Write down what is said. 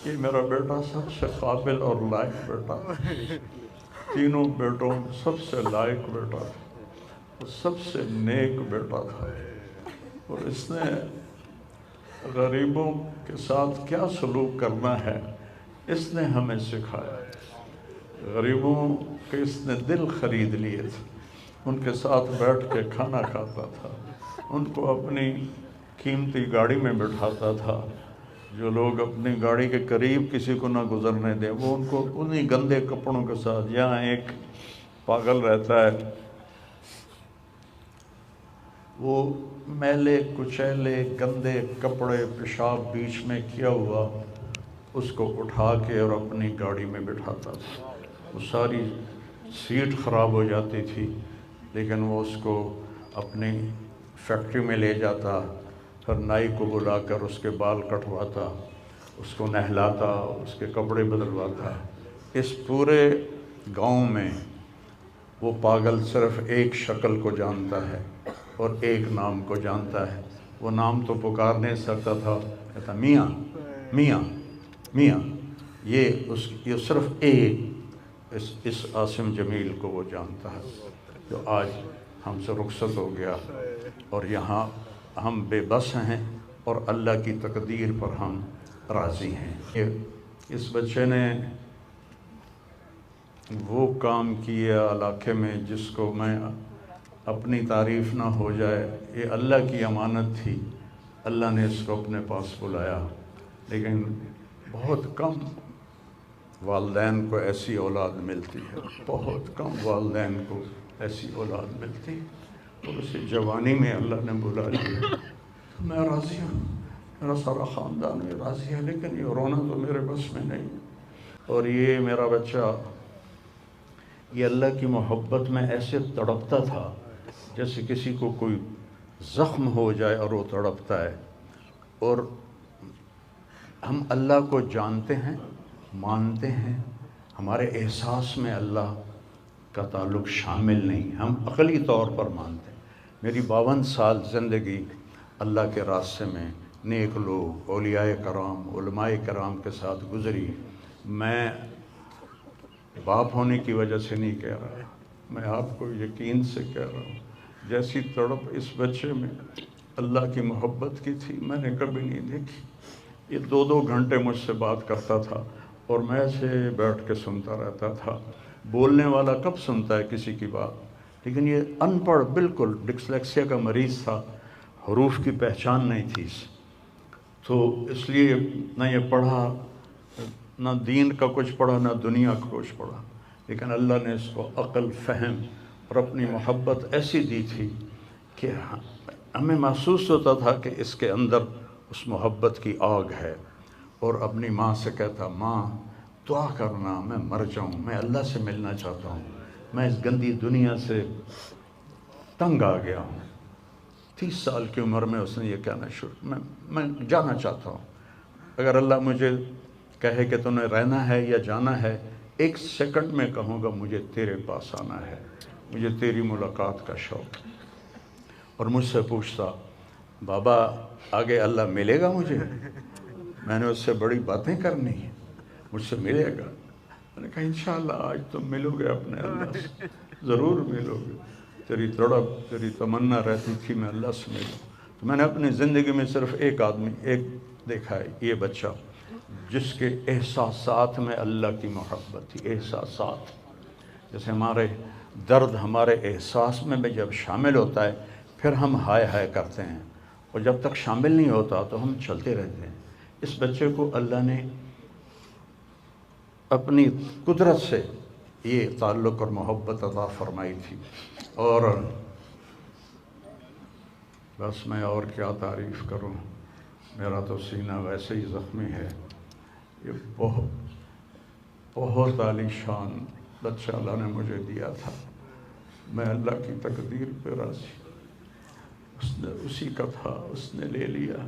یہ میرا بیٹا سب سے قابل اور لائق بیٹا، تینوں بیٹوں سب سے لائق بیٹا تھا، سب سے نیک بیٹا تھا، اور اس نے غریبوں کے ساتھ کیا سلوک کرنا ہے اس نے ہمیں سکھایا۔ غریبوں کے اس نے دل خرید لیے تھے، ان کے ساتھ بیٹھ کے کھانا کھاتا تھا، ان کو اپنی قیمتی گاڑی میں بٹھاتا تھا، جو لوگ اپنی گاڑی کے قریب کسی کو نہ گزرنے دیں وہ ان کو انہی گندے کپڑوں کے ساتھ، یہاں ایک پاگل رہتا ہے وہ میلے کچیلے گندے کپڑے پیشاب بیچ میں کیا ہوا اس کو اٹھا کے اور اپنی گاڑی میں بٹھاتا تھا، وہ ساری سیٹ خراب ہو جاتی تھی لیکن وہ اس کو اپنی فیکٹری میں لے جاتا، پھر نائی کو بلا کر اس کے بال کٹواتا، اس کو نہلاتا، اس کے کپڑے بدلواتا۔ اس پورے گاؤں میں وہ پاگل صرف ایک شکل کو جانتا ہے اور ایک نام کو جانتا ہے، وہ نام تو پکار نہیں سکتا تھا، کہتا میاں میاں میاں، یہ صرف ایک اس عاصم جمیل کو وہ جانتا ہے جو آج ہم سے رخصت ہو گیا، اور یہاں ہم بے بس ہیں اور اللہ کی تقدیر پر ہم راضی ہیں۔ اس بچے نے وہ کام کیا علاقے میں جس کو میں اپنی تعریف نہ ہو جائے، یہ اللہ کی امانت تھی، اللہ نے اس کو اپنے پاس بلایا، لیکن بہت کم والدین کو ایسی اولاد ملتی ہے، بہت کم والدین کو ایسی اولاد ملتی ہے، اور اسے جوانی میں اللہ نے بلا لیا۔ میں راضی ہوں، میرا سارا خاندان بھی راضی ہے، لیکن یہ رونا تو میرے بس میں نہیں، اور یہ میرا بچہ یہ اللہ کی محبت میں ایسے تڑپتا تھا جیسے کسی کو کوئی زخم ہو جائے اور وہ تڑپتا ہے، اور ہم اللہ کو جانتے ہیں، مانتے ہیں، ہمارے احساس میں اللہ کا تعلق شامل نہیں، ہم عقلی طور پر مانتے ہیں۔ میری 52 سال زندگی اللہ کے راستے میں نیک لوگ، اولیاء کرام، علماء کرام کے ساتھ گزری۔ میں باپ ہونے کی وجہ سے نہیں کہہ رہا، میں آپ کو یقین سے کہہ رہا ہوں، جیسی تڑپ اس بچے میں اللہ کی محبت کی تھی میں نے کبھی نہیں دیکھی۔ یہ 2 گھنٹے مجھ سے بات کرتا تھا اور میں ایسے بیٹھ کے سنتا رہتا تھا۔ بولنے والا کب سنتا ہے کسی کی بات، لیکن یہ ان پڑھ، بالکل ڈسلیکسیا کا مریض تھا، حروف کی پہچان نہیں تھی تو اس لیے نہ یہ پڑھا، نہ دین کا کچھ پڑھا، نہ دنیا کا کچھ پڑھا، لیکن اللہ نے اس کو عقل، فہم اور اپنی محبت ایسی دی تھی کہ ہمیں محسوس ہوتا تھا کہ اس کے اندر اس محبت کی آگ ہے، اور اپنی ماں سے کہتا ماں دعا کرنا میں مر جاؤں، میں اللہ سے ملنا چاہتا ہوں، میں اس گندی دنیا سے تنگ آ گیا ہوں۔ 30 سال کی عمر میں اس نے یہ کہنا شروع، میں جانا چاہتا ہوں، اگر اللہ مجھے کہے کہ تو نے رہنا ہے یا جانا ہے، 1 سیکنڈ میں کہوں گا مجھے تیرے پاس آنا ہے، مجھے تیری ملاقات کا شوق ہے۔ اور مجھ سے پوچھتا بابا آگے اللہ ملے گا مجھے، میں نے اس سے بڑی باتیں کرنی ہیں، مجھ سے ملے گا؟ میں نے کہا انشاءاللہ آج تم ملو گے اپنے اللہ سے، ضرور ملو گے، تیری تڑپ، تیری تمنا رہتی تھی میں اللہ سے ملوں۔ تو میں نے اپنی زندگی میں صرف ایک آدمی دیکھا ہے، یہ بچہ جس کے احساسات میں اللہ کی محبت تھی۔ احساسات جیسے ہمارے درد ہمارے احساس میں بھی جب شامل ہوتا ہے پھر ہم ہائے ہائے کرتے ہیں، اور جب تک شامل نہیں ہوتا تو ہم چلتے رہتے ہیں۔ اس بچے کو اللہ نے اپنی قدرت سے یہ تعلق اور محبت عطا فرمائی تھی، اور بس میں اور کیا تعریف کروں، میرا تو سینہ ویسے ہی زخمی ہے۔ یہ بہت عالی شان بچہ اللہ نے مجھے دیا تھا، میں اللہ کی تقدیر پہ راضی، اس نے اسی کا تھا، اس نے لے لیا۔